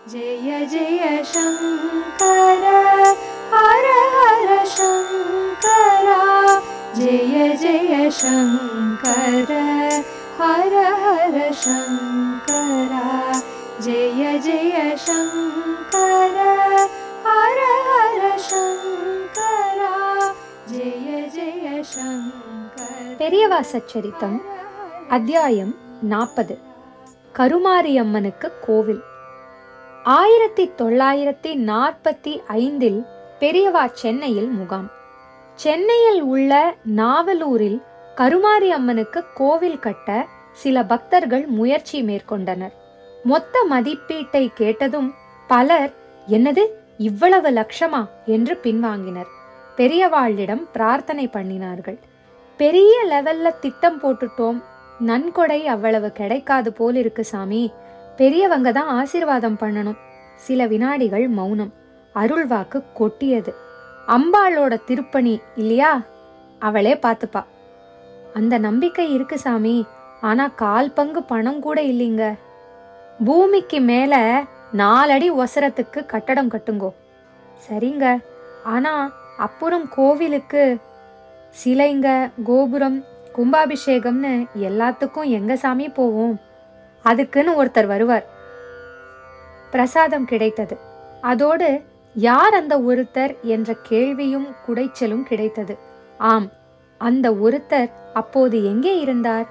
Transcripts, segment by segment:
जय जय शंकर हर हर शंकर जय जय शंकर हर हर शंकर जय जय शंकर हर हर शंकर जय जय शंकर. பெரியவா சச்சரித்தம் அத்தியாயம் 40. கருமாரியம்மனுக்கு கோவில். 1945 பெரியவா சென்னையில் முகாம். சென்னையில் உள்ள நாவலூரில் கருமாரி அம்மனுக்கு கோவில் கட்ட சில பக்தர்கள் முயற்சி மேற்கொண்டனர். மொத்த மதிப்பீட்டை கேட்டதும் பலர் என்னது இவ்வளவு லட்சமா என்று பின்வாங்கினர். பெரியவாளிடம் பிரார்த்தனை பண்ணினார்கள். பெரிய லெவல்ல திட்டம் போட்டுட்டோம், நன்கொடை அவ்வளவு கிடைக்காது போல் இருக்கு சாமி, பெரியவங்க தான் ஆசீர்வாதம் பண்ணணும். சில வினாடிகள் மௌனம். அருள்வாக்கு கொட்டியது. அம்பாளோட திருப்பணி இல்லையா, அவளே பாத்துப்பா. அந்த நம்பிக்கை இருக்கு சாமி, ஆனா 1/4 பங்கு பணம் கூட இல்லைங்க. பூமிக்கு மேல 4 அடி ஒசரத்துக்கு கட்டடம் கட்டுங்கோ. சரிங்க, ஆனா அப்புறம் கோவிலுக்கு சிலைங்க, கோபுரம், கும்பாபிஷேகம்னு எல்லாத்துக்கும் எங்க சாமி போவோம்? அதுக்குன்னு ஒருத்தர் வருவார். பிரசாதம் கிடைத்தது. அதோடு யார் அந்த ஒருத்தர் என்ற கேள்வியும் குடைச்சலும் கிடைத்தது. ஆம், அந்த ஒருத்தர் அப்போது எங்கே இருந்தார்?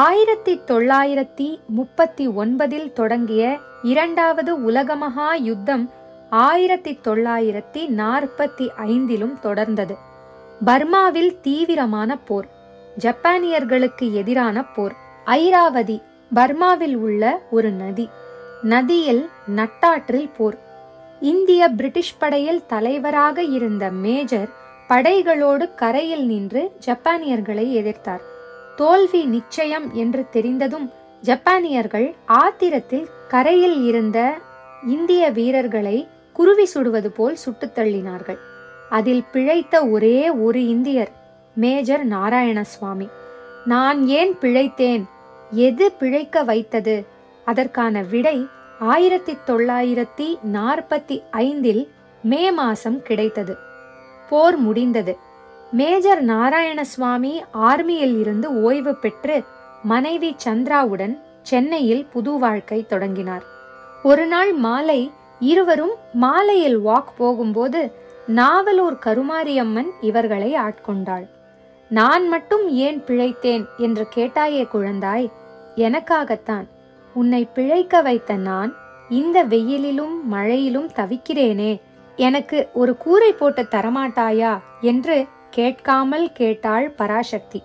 1939 தொடங்கிய 2வது உலக மகா யுத்தம் 1945 தொடர்ந்தது. பர்மாவில் தீவிரமான போர், ஜப்பானியர்களுக்கு எதிரான போர். ஐராவதி பர்மாவில் உள்ள ஒரு நதி. நதியில் நட்டாற்றில் போர். இந்திய பிரிட்டிஷ் படையில் தலைவராக இருந்த மேஜர் படைகளோடு கரையில் நின்று ஜப்பானியர்களை எதிர்த்தார். தோல்வி நிச்சயம் என்று தெரிந்ததும் ஜப்பானியர்கள் ஆத்திரத்தில் கரையில் இருந்த இந்திய வீரர்களை குருவி சுடுவது போல் சுட்டு தள்ளினார்கள். அதில் பிழைத்த ஒரே ஒரு இந்தியர் மேஜர் நாராயணசுவாமி. நான் ஏன் பிழைத்தேன், எது பிழைக்க வைத்தது? அதற்கான விடை 1945 மே மாசம் கிடைத்தது. போர் முடிந்தது. மேஜர் நாராயணசுவாமி ஆர்மியில் இருந்து ஓய்வு பெற்று மனைவி சந்திராவுடன் சென்னையில் புது வாழ்க்கை தொடங்கினார். ஒரு நாள் மாலை இருவரும் மாலையில் வாக் போகும்போது நாவலூர் கருமாரியம்மன் இவர்களை ஆட்கொண்டாள். நான் மட்டும் ஏன் பிழைத்தேன் என்று கேட்டாயே குழந்தாய், எனக்காகத்தான். உன்னை பிழைக்க வைத்த நான் இந்த வெயிலிலும் மழையிலும் தவிக்கிறேனே, எனக்கு ஒரு கூரை போட்டு தரமாட்டாயா என்று கேட்காமல் கேட்டாள் பராசக்தி.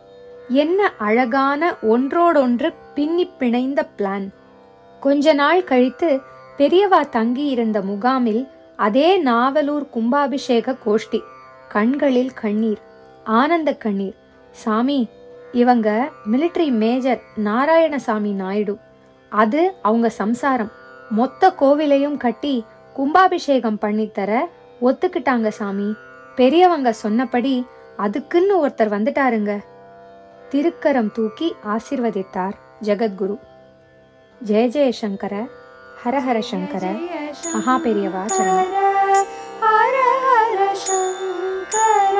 என்ன அழகான ஒன்றோடொன்று பின்னி பிணைந்த பிளான். கொஞ்ச நாள் கழித்து பெரியவா தங்கி இருந்த முகாமில் அதே நாவலூர் கும்பாபிஷேக கோஷ்டி. கண்களில் கண்ணீர், ஆனந்த கண்ணீர். சாமி, இவங்க மிலிட்டரி மேஜர் நாராயணசாமி நாயுடு, அது அவங்க சம்சாரம். மொத்த கோவிலையும் கட்டி கும்பாபிஷேகம் பண்ணித்தர ஒத்துக்கிட்டாங்க சாமி. பெரியவங்க சொன்னபடி அதுக்குன்னு ஒருத்தர் வந்துட்டாருங்க. திருக்கரம் தூக்கி ஆசீர்வதித்தார் ஜெகத்குரு. ஜெய ஜெய சங்கர ஹர ஹர சங்கர மகா பெரியவா சரணம். ஹர ஹர சங்கர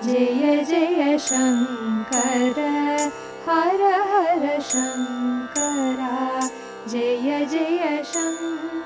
ஜெய ஜெய சங்கர ஹர ஹர சங்கர ஜெய ஜெய சங்கர.